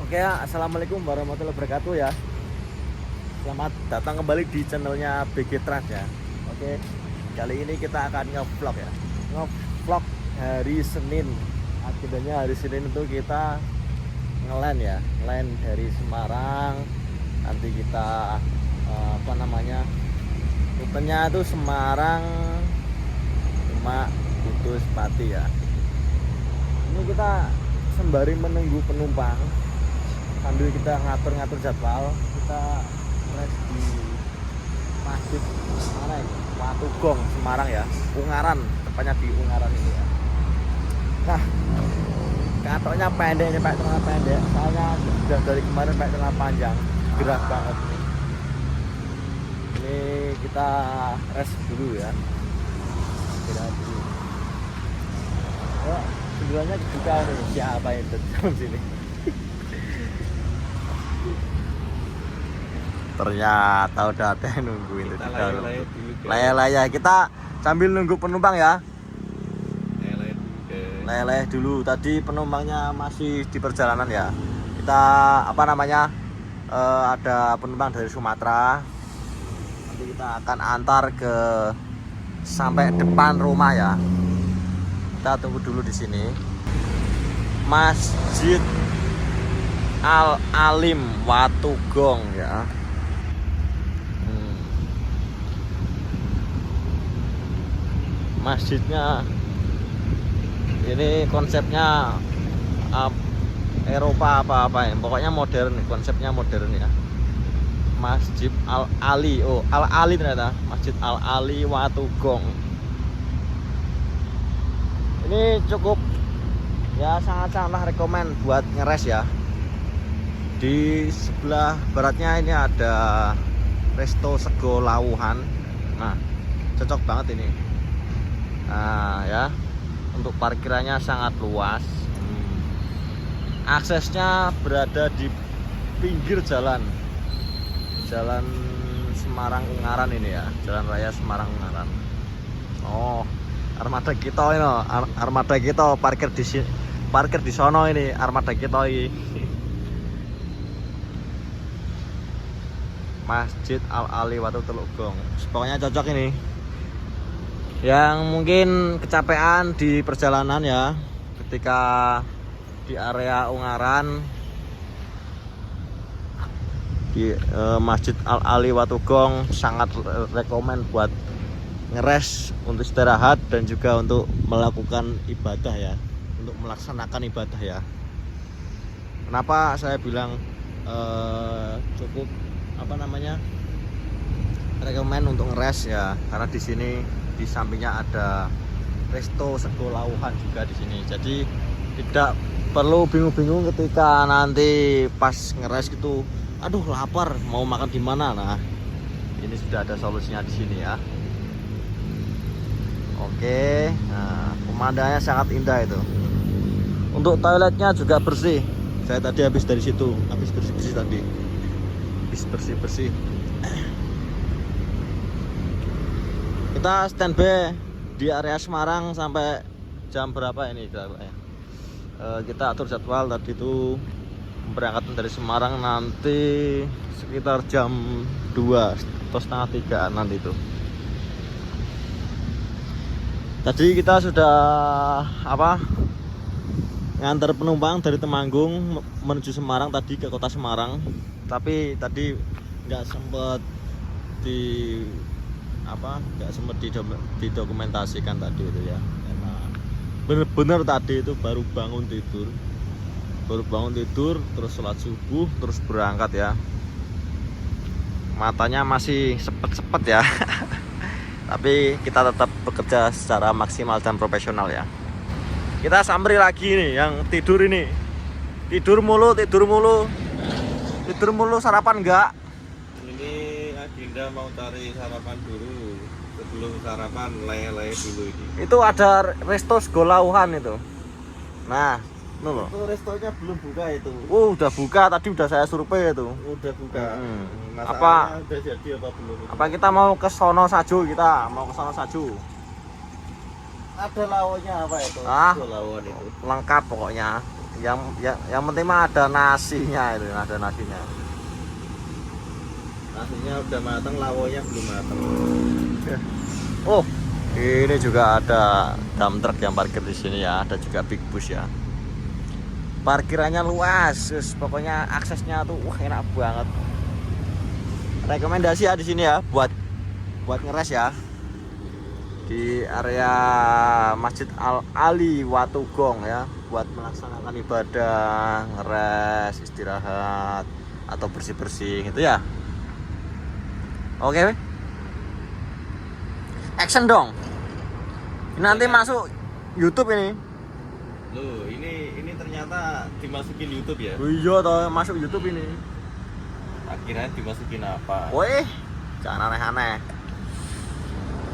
Oke ya, assalamualaikum warahmatullahi wabarakatuh ya. Selamat datang kembali di channelnya BG Trans ya. Oke, kali ini kita akan ngevlog ya. Ngevlog hari Senin. Agendanya hari Senin itu kita ngeland ya, ngeland dari Semarang. Nanti kita rutenya itu Semarang, Demak, Kudus, Pati ya. Ini kita sembari menunggu penumpang sambil kita ngatur-ngatur jadwal. Kita rest di masjid mana ini? Watugong, Semarang ya, Ungaran, tepatnya di Ungaran ini ya. Nah, katoknya pendek ini, pakai celana pendek. Soalnya sudah dari kemarin pakai celana panjang, gerah banget nih. Ini kita rest dulu ya. Istirahat dulu. Oh, sebenarnya juga nih siapa yang di sini. Ternyata udah ada yang nungguin. Laya-laya kita sambil nunggu penumpang ya. Laya-laya dulu. Tadi penumpangnya masih di perjalanan ya. Kita ada penumpang dari Sumatera. Nanti kita akan antar ke sampai depan rumah ya. Kita tunggu dulu di sini. Masjid Al Alim Watugong ya. Masjidnya ini konsepnya Eropa apa ya, pokoknya modern, konsepnya modern ya. Masjid Al Ali, Al Ali ternyata, Masjid Al Ali Watugong. Ini cukup ya, sangat-sangatlah rekomen buat ngeres ya. Di sebelah baratnya ini ada Resto Sego Lawuhan. Nah, cocok banget ini. Nah ya, untuk parkirannya sangat luas. Aksesnya berada di pinggir jalan Semarang Ungaran ini ya, Jalan Raya Semarang Ungaran. Oh, armada kita ini, armada kita parkir di sono ini, armada kita ini. Masjid Al Ali Watugong. Pokoknya cocok ini. Yang mungkin kecapean di perjalanan ya, ketika di area Ungaran di Masjid Al Ali Watugong, sangat rekomen buat ngeres untuk istirahat dan juga untuk melakukan ibadah ya, untuk melaksanakan ibadah ya. Kenapa saya bilang cukup rekomen untuk ngeres ya, karena di sini di sampingnya ada Resto Sego Lawuhan juga di sini. Jadi tidak perlu bingung-bingung ketika nanti pas ngeres gitu, aduh lapar mau makan di mana. Nah, ini sudah ada solusinya di sini ya. Oke, nah pemandangannya sangat indah itu. Untuk toiletnya juga bersih. Saya tadi habis dari situ, habis bersih-bersih tadi. Habis bersih-bersih. Kita standby di area Semarang sampai jam berapa ini? Kita atur jadwal tadi itu berangkat dari Semarang nanti sekitar jam 2 atau setengah 3 nanti itu. Tadi kita sudah ngantar penumpang dari Temanggung menuju Semarang tadi ke kota Semarang, tapi tadi nggak sempat didokumentasikan tadi itu ya, karena bener-bener tadi itu baru bangun tidur terus sholat subuh terus berangkat ya, matanya masih sepet-sepet ya. Tapi kita tetap bekerja secara maksimal dan profesional ya. Kita samri lagi nih yang tidur ini, tidur mulu sarapan enggak? Agenda mau cari sarapan dulu, sebelum sarapan leye-leye dulu ini. Itu ada Resto Sego Lawuhan itu. Nah, loh. Itu restonya belum buka itu. Udah buka, tadi udah saya survei itu. Udah buka. Apa udah jadi apa belum? Apa kita mau ke sono sajo, Ada lawonnya apa itu? Ah, lawon itu. lengkap pokoknya. Yang penting mah ada nasinya itu, ada nasinya. Nasinya udah matang, lawonya belum matang. Oh, ini juga ada dump truck yang parkir di sini ya, ada juga big bus ya. Parkirannya luas, pokoknya aksesnya tuh wah enak banget. Rekomendasi ya di sini ya buat ngeres ya. Di area Masjid Al Ali Watugong ya, buat melaksanakan ibadah, ngeres, istirahat atau bersih-bersih gitu ya. Oke. Action dong. Ini nanti masuk YouTube ini. Loh, ini ternyata dimasukin YouTube ya? Oh iya toh, masuk YouTube ini. Akhirnya dimasukin apa? Woi, jangan aneh-aneh.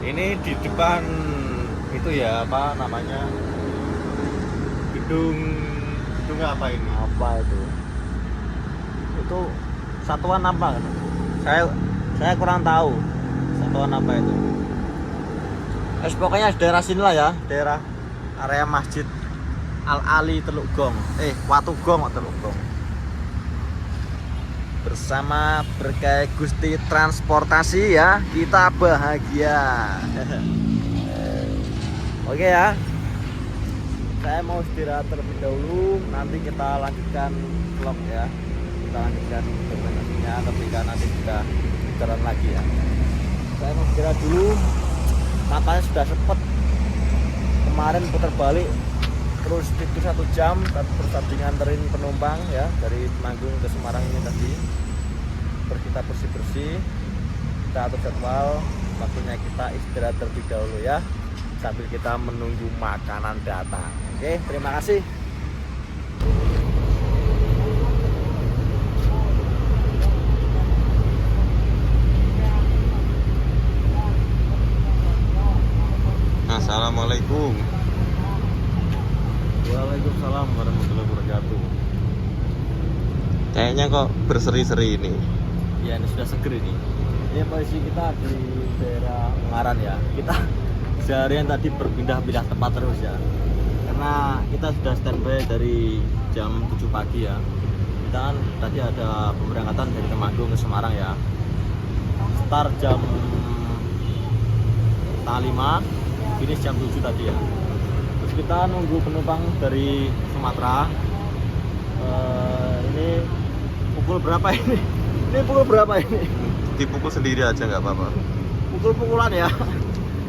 Ini di depan itu ya, apa namanya? Gedung apa ini? Apa itu? Itu satuan apa? Saya kurang tahu. Satuan apa itu? Pokoknya daerah sini lah ya, daerah area Masjid Al Ali Teluk Gong. Watugong Teluk Gong. Bersama Berkah Gusti Transportasi ya, kita bahagia. Oke ya, saya mau istirahat terlebih dahulu, nanti kita lanjutkan vlog ya, kita lanjutkan dokumentasinya ketika nanti kita jalan lagi ya. Saya mau istirahat dulu, matanya sudah sepet, kemarin putar balik terus tidur 1 jam, terus tadi nganterin penumpang ya dari Temanggung ke Semarang ini tadi. Terus kita bersih-bersih, kita atur jadwal, waktunya kita istirahat terlebih dahulu ya, sambil kita menunggu makanan datang. Oke, terima kasih. Assalamualaikum. Waalaikumsalam warahmatullahi wabarakatuh. Kayaknya kok berseri-seri ini. Ya, ini sudah seger ini. Ini posisi kita di daerah Ungaran ya. Kita seharian tadi berpindah-pindah tempat terus ya. Karena kita sudah standby dari jam 7 pagi ya. Kita kan tadi ada pemberangkatan dari Temanggung ke Semarang ya. Start jam 5, finish jam 7 tadi ya. Terus kita nunggu penumpang dari Sumatera. Ini pukul berapa ini? Ini pukul berapa ini? Dipukul sendiri aja nggak apa-apa. Pukul-pukulan ya.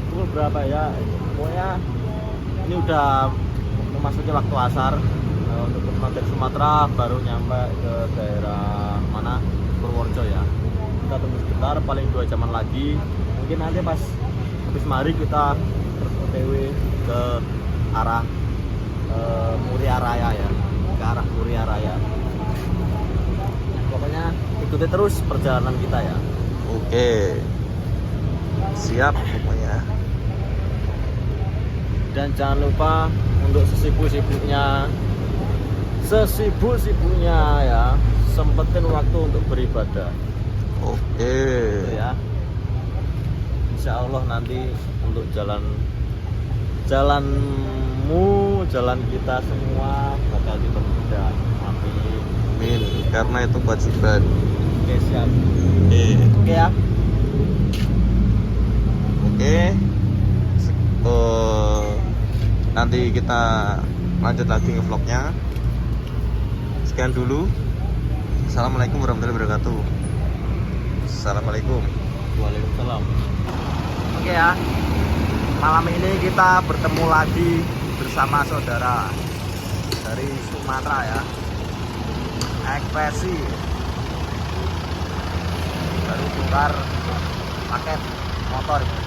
Pukul berapa ya? Pokoknya ini udah memasuki waktu asar. Untuk penumpang dari Sumatera baru nyampe ke daerah mana? Purworejo ya. Kita tunggu sebentar, paling 2 jaman lagi. Mungkin nanti pas habis maghrib kita terus OTW ke arah Muria Raya ya, ke arah Muria Raya. Pokoknya ikuti terus perjalanan kita ya. Oke. Siap pokoknya. Dan jangan lupa untuk sesibuk-sibuknya ya, sempetin waktu untuk beribadah. Oke. Gitu ya. Insya Allah nanti untuk jalanmu, jalan kita semua bakal dipermudah. Amin. Amin. Karena itu kewajiban. Oke, siap. Oke. Oke ya. Oke. Nanti kita lanjut lagi nge-vlognya. Sekian dulu. Assalamualaikum warahmatullahi wabarakatuh. Assalamualaikum. Waalaikumsalam. Oke ya. Malam ini kita bertemu lagi bersama saudara dari Sumatera ya. Ekspresi baru tukar paket motor ini.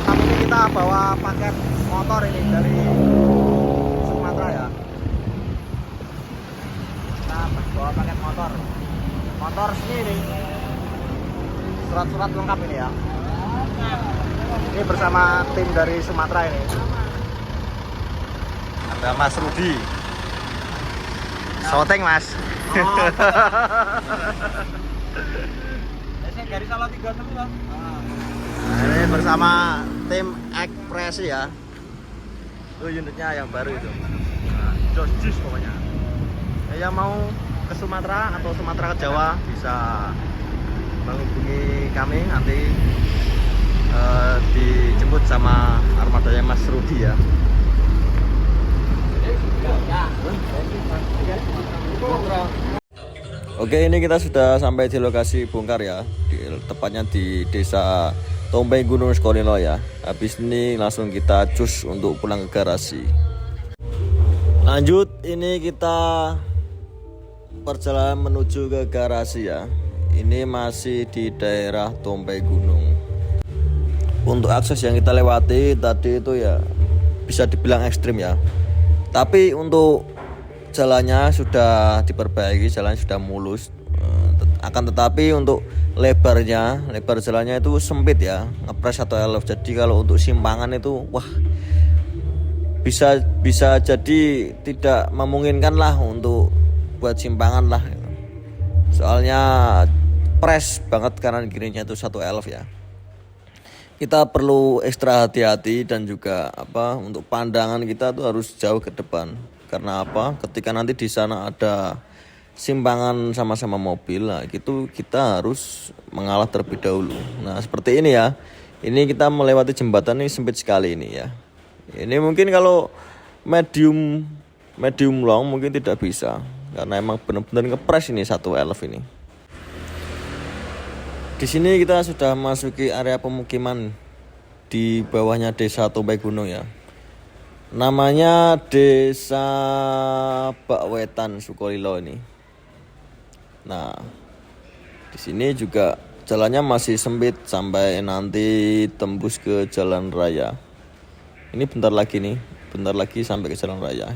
Malam ini kita bawa paket motor ini dari Sumatera ya. Kita bawa paket motor sini nih, surat-surat lengkap ini ya. Ini bersama tim dari Sumatera ini. Ada Mas Rudi. Shooting Mas. Saya dari Salatiga semua. Nah, ini bersama tim Ekspresi ya. Itu unitnya yang baru itu. Nah, jus pokoknya. Yang mau ke Sumatera atau Sumatera ke Jawa bisa menghubungi kami nanti dijemput sama armadanya Mas Rudi ya. Oke, ini kita sudah sampai di lokasi bongkar ya, tepatnya di desa Tompeng Gunung Skolilo ya. Habis ini langsung kita cus untuk pulang ke garasi. Lanjut, ini kita perjalanan menuju ke garasi ya. Ini masih di daerah Tompeng Gunung. Untuk akses yang kita lewati tadi itu ya bisa dibilang ekstrim ya. Tapi untuk jalannya sudah diperbaiki, jalan sudah mulus. Akan tetapi untuk lebar jalannya itu sempit ya, ngepres atau elf. Jadi kalau untuk simpangan itu wah bisa jadi tidak memungkinkan lah untuk buat simpangan lah. Soalnya pres banget kanan kirinya itu satu elf ya. Kita perlu ekstra hati-hati dan juga untuk pandangan kita tuh harus jauh ke depan. Karena ketika nanti di sana ada simpangan sama-sama mobil, nah gitu kita harus mengalah terlebih dahulu. Nah seperti ini ya, ini kita melewati jembatan ini sempit sekali ini ya. Ini mungkin kalau medium long mungkin tidak bisa, karena emang benar-benar ngepres ini satu elf ini. Di sini kita sudah masuki area pemukiman di bawahnya desa Tompeng Gunung ya. Namanya Desa Bakwetan Sukolilo ini. Nah, di sini juga jalannya masih sempit sampai nanti tembus ke jalan raya. Ini bentar lagi sampai ke jalan raya.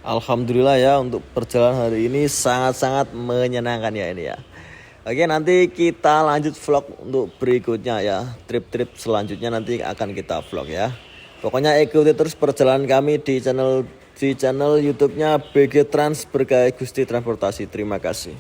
Alhamdulillah ya, untuk perjalanan hari ini sangat-sangat menyenangkan ya ini ya. Oke, nanti kita lanjut vlog untuk berikutnya ya. Trip-trip selanjutnya nanti akan kita vlog ya. Pokoknya ikuti terus perjalanan kami di channel YouTube-nya BG Trans Berkah Gusti Transportasi. Terima kasih.